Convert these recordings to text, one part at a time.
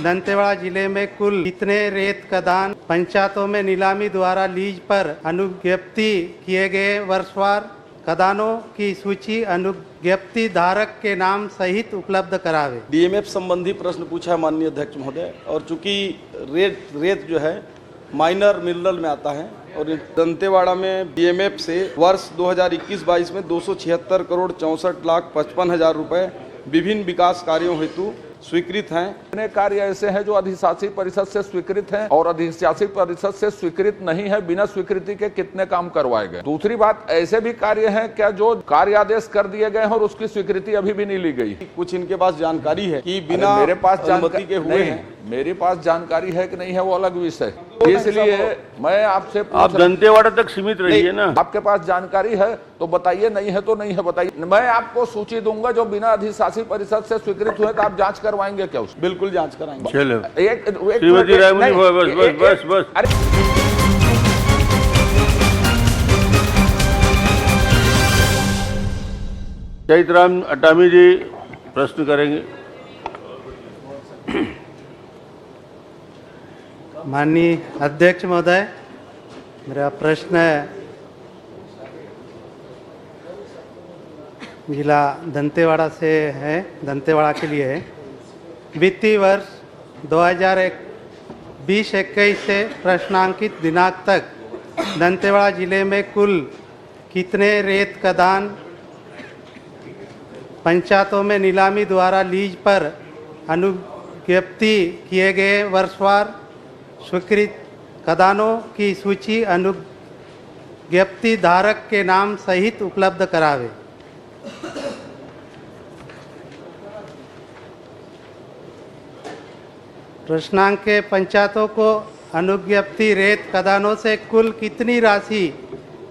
दंतेवाड़ा जिले में कुल कितने रेत खदान पंचायतों में नीलामी द्वारा लीज पर अनुज्ञप्ति किए गए वर्षवार खदानों की सूची अनुज्ञप्ति धारक के नाम सहित उपलब्ध करावे। डीएमएफ संबंधी प्रश्न पूछा है माननीय अध्यक्ष महोदय, और चूंकि रेत जो है माइनर मिनरल में आता है और दंतेवाड़ा में डीएमएफ से वर्ष 2021-22 में 276 करोड़ 64,55,000 रुपए विभिन्न विकास कार्यों हेतु स्वीकृत हैं। अन्य कार्य ऐसे हैं जो अधिशासी परिषद से स्वीकृत हैं और अधिशासी परिषद से स्वीकृत नहीं है, बिना स्वीकृति के कितने काम करवाए गए। दूसरी बात, ऐसे भी कार्य हैं क्या जो कार्यादेश कर दिए गए हैं और उसकी स्वीकृति अभी भी नहीं ली गई। कुछ इनके पास जानकारी है कि बिना मेरे पास अनुमति के हुए हैं। मेरे पास जानकारी है कि नहीं है वो अलग विषय, इसलिए मैं आपसे आप दंतेवाड़ा तक सीमित रहिए ना। आपके पास जानकारी है तो बताइए, नहीं है तो नहीं है बताइए। मैं आपको सूची दूंगा जो बिना अधिशासी परिषद से स्वीकृत हुए, तो आप जांच करवाएंगे क्या उसकी? बिल्कुल जांच कराएंगे। चलो श्रीमती रायमुनी, बस चैतराम अटामी जी प्रश्न करेंगे। माननीय अध्यक्ष महोदय, मेरा प्रश्न जिला दंतेवाड़ा से है, दंतेवाड़ा के लिए है। वित्तीय वर्ष 2020-21 से प्रश्नांकित दिनांक तक दंतेवाड़ा जिले में कुल कितने रेत खदान पंचायतों में नीलामी द्वारा लीज पर अनुज्ञप्ति किए गए वर्षवार स्वीकृत खदानों की सूची अनुज्ञप्ति धारक के नाम सहित उपलब्ध करावे। प्रश्नांक के पंचायतों को अनुज्ञप्ति रेत खदानों से कुल कितनी राशि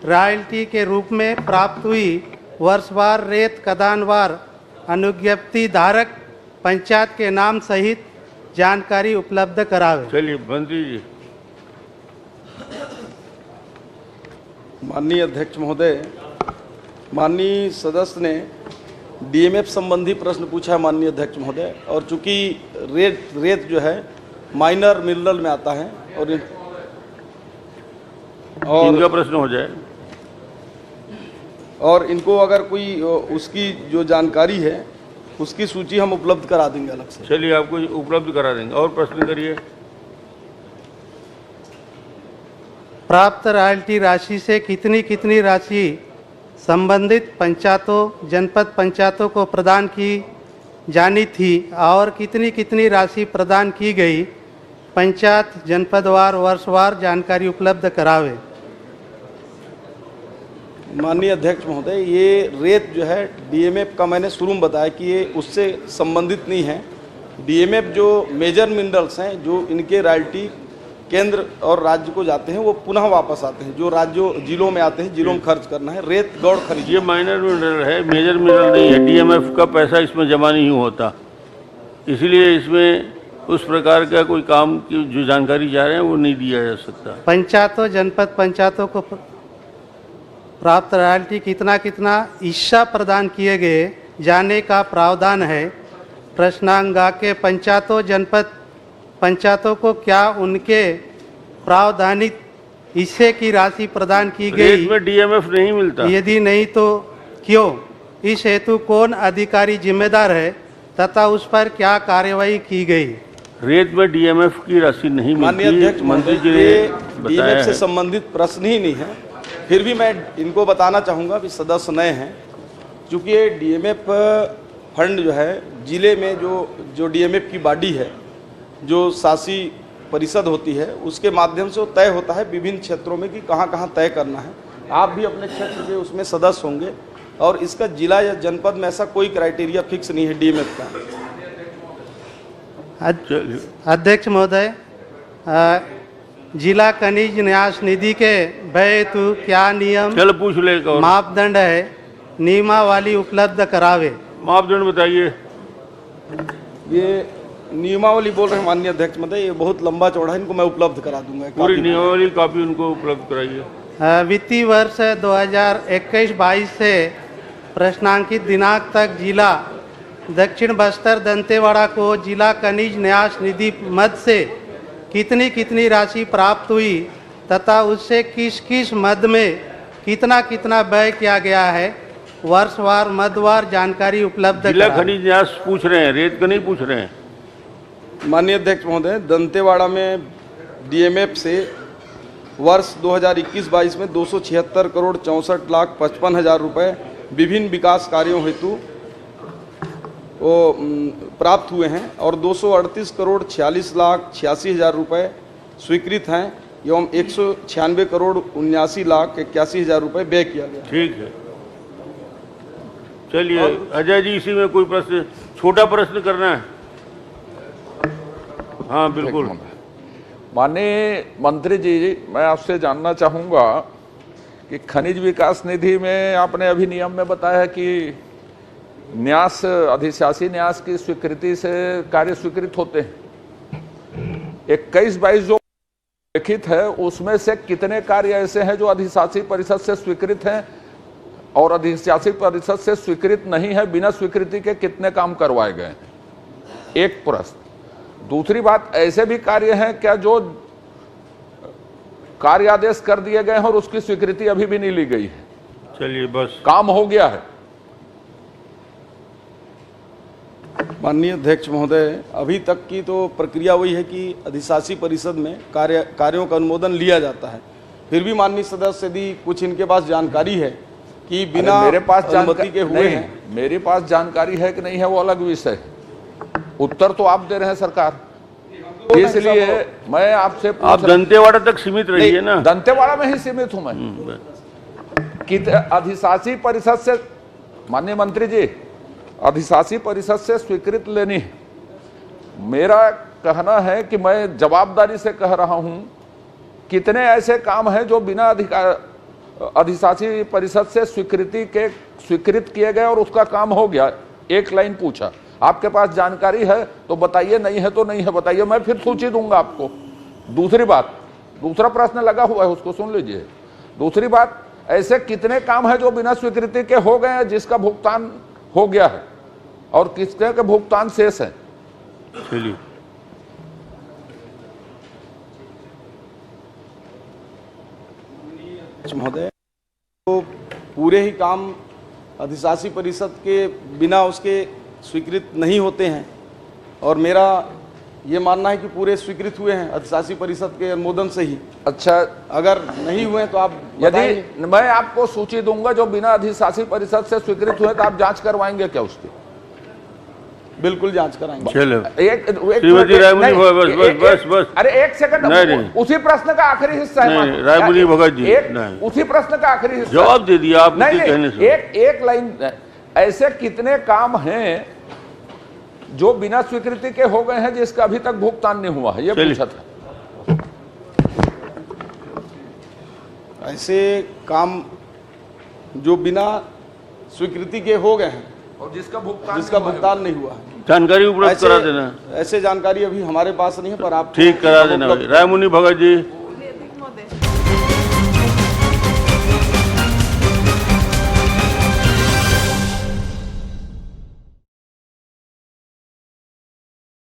रॉयल्टी के रूप में प्राप्त हुई, वर्षवार रेत खदानवार अनुज्ञप्ति धारक पंचायत के नाम सहित जानकारी उपलब्ध करावे। चलिए मंत्री जी। माननीय अध्यक्ष महोदय, माननीय सदस्य ने डीएमएफ संबंधी प्रश्न पूछा है माननीय अध्यक्ष महोदय, और चूंकि रेत जो है माइनर मिनरल में आता है और इनका प्रश्न हो जाए, और इनको अगर कोई उसकी जो जानकारी है उसकी सूची हम उपलब्ध करा देंगे अलग से। चलिए आपको उपलब्ध करा देंगे। और प्रश्न करिए। प्राप्त रॉयल्टी राशि से कितनी कितनी राशि संबंधित पंचायतों जनपद पंचायतों को प्रदान की जानी थी और कितनी कितनी राशि प्रदान की गई, पंचायत जनपदवार वर्षवार जानकारी उपलब्ध करावे। माननीय अध्यक्ष महोदय, ये रेत जो है डीएमएफ का मैंने शुरू में बताया कि ये उससे संबंधित नहीं है। डीएमएफ जो मेजर मिनरल्स हैं जो इनके रॉयल्टी केंद्र और राज्य को जाते हैं वो पुनः वापस आते हैं, जो राज्यों जिलों में आते हैं, जिलों में खर्च करना है। रेत गौड़ खनिज ये माइनर मिनरल है, मेजर मिनरल नहीं है। डीएमएफ का पैसा इसमें जमा नहीं होता, इसलिए इसमें उस प्रकार का कोई काम की जो जानकारी जा रहे हैं वो नहीं दिया जा सकता। पंचायतों जनपद पंचायतों को प्राप्त रॉयल्टी कितना कितना हिस्सा प्रदान किए गए जाने का प्रावधान है। प्रश्नांगा के पंचायतों जनपद पंचायतों को क्या उनके प्रावधानिक हिस्से की राशि प्रदान की गई? इसमें डीएमएफ नहीं मिलता। यदि नहीं तो क्यों? इस हेतु कौन अधिकारी जिम्मेदार है तथा उस पर क्या कार्यवाही की गई? रेत में डीएमएफ की राशि नहीं मिलती। माननीय अध्यक्ष मंत्री जी ने बताया डीएमएफ से है। संबंधित प्रश्न ही नहीं है, फिर भी मैं इनको बताना चाहूँगा कि सदस्य नए हैं, चूँकि ये डीएमएफ फंड जो है जिले में जो डीएमएफ की बॉडी है, जो शासी परिषद होती है, उसके माध्यम से वो तय होता है विभिन्न क्षेत्रों में कि कहाँ कहाँ तय करना है। आप भी अपने क्षेत्र के उसमें सदस्य होंगे, और इसका जिला या जनपद में ऐसा कोई क्राइटेरिया फिक्स नहीं है डीएमएफ का। अध्यक्ष महोदय, जिला खनिज न्यास निधि के व्यय हेतु क्या नियम पूछ ले मापदंड है नियमावली उपलब्ध करावे? मापदंड बताइए। ये नियमावली बोल रहे हैं माननीय अध्यक्ष महोदय, ये बहुत लंबा चौड़ा है, इनको मैं उपलब्ध करा दूंगा। पूरी नियमावली कॉपी उनको उपलब्ध कराइए। वित्तीय वर्ष 2021-22 से प्रश्नांकित दिनांक तक जिला दक्षिण बस्तर दंतेवाड़ा को जिला खनिज न्यास निधि मद से कितनी कितनी राशि प्राप्त हुई तथा उससे किस किस मद में कितना कितना व्यय किया गया है, वर्षवार मदवार जानकारी उपलब्ध जिला कराएं। खनिज न्यास पूछ रहे हैं, रेत का नहीं पूछ रहे हैं। माननीय अध्यक्ष महोदय, दंतेवाड़ा में डीएमएफ से वर्ष 2021-22 में 276 करोड़ 64,55,000 रुपये विभिन्न विकास कार्यों हेतु वो प्राप्त हुए हैं और 238 करोड़ 46,86,000 रुपये स्वीकृत हैं एवं 196 करोड़ 79,81,000 रुपये व्यय किया गया। ठीक है, चलिए अजय जी, इसी में कोई प्रश्न, छोटा प्रश्न करना है? हाँ बिल्कुल। माननीय मंत्री जी, मैं आपसे जानना चाहूँगा कि खनिज विकास निधि में आपने अभी नियम में बताया है कि न्यास, अधिशासी न्यास की स्वीकृति से कार्य स्वीकृत होते हैं। 21-22 जो लिखित है उसमें से कितने कार्य ऐसे हैं जो अधिशासी परिषद से स्वीकृत हैं और अधिशासी परिषद से स्वीकृत नहीं है, बिना स्वीकृति के कितने काम करवाए गए? एक प्रश्न। दूसरी बात, ऐसे भी कार्य हैं क्या जो कार्यादेश कर दिए गए हैं और उसकी स्वीकृति अभी भी नहीं ली गई है? चलिए बस, काम हो गया है। माननीय अध्यक्ष महोदय, अभी तक की तो प्रक्रिया वही है कि अधिशासी परिषद में कार्यों का अनुमोदन लिया जाता है। फिर भी माननीय सदस्य, यदि कुछ इनके पास जानकारी है कि बिना मेरे पास अनुमति के हुए हैं, मेरे पास जानकारी है कि नहीं है वो अलग विषय है। उत्तर तो आप दे रहे हैं सरकार, इसलिए मैं आपसे आप दंतेवाड़ा तक सीमित रहिए ना। दंतेवाड़ा में ही सीमित हूं मैं। कि अधिशासी परिषद से, माननीय मंत्री जी, अधिशासी परिषद से स्वीकृत लेनी है। मेरा कहना है कि मैं जवाबदारी से कह रहा हूं, कितने ऐसे काम हैं जो बिना अधिशासी परिषद से स्वीकृत किए गए और उसका काम हो गया। एक लाइन पूछा, आपके पास जानकारी है तो बताइए, नहीं है तो नहीं है बताइए, मैं फिर सूची दूंगा आपको। दूसरी बात, दूसरा प्रश्न लगा हुआ है, उसको सुन लीजिए। दूसरी बात, ऐसे कितने काम है जो बिना स्वीकृति के हो गए हैं, जिसका भुगतान हो गया है और किसके के भुगतान शेष है? चलिए, महोदय, तो पूरे ही काम अधिशासी परिषद के बिना उसके स्वीकृत नहीं होते हैं और मेरा ये मानना है कि पूरे स्वीकृत हुए हैं अधिशासी परिषद के अनुमोदन से ही। अच्छा, अगर नहीं हुए तो आप यदि मैं आपको सूची दूंगा जो बिना अधिशासी परिषद से स्वीकृत हुए तो आप जांच करवाएंगे क्या उसकी? बिल्कुल जांच कराएंगे। चलो, श्रीमती रायमुनी भगत, बस। अरे एक सेकंड, उसी प्रश्न का आखिरी हिस्सा है रायमुनी भगत जी, उसी प्रश्न का आखिरी हिस्सा जवाब दे दिया आप कहने से। एक लाइन, ऐसे कितने काम हैं जो बिना स्वीकृति के हो गए हैं जिसका अभी तक भुगतान नहीं हुआ है, ये पूछा था। ऐसे काम जो बिना स्वीकृति के हो गए हैं और जिसका भुगतान नहीं हुआ है, जानकारी उपलब्ध करा देना। ऐसे जानकारी अभी हमारे पास नहीं है, पर आप ठीक करा देना। रायमुनी भगत जी।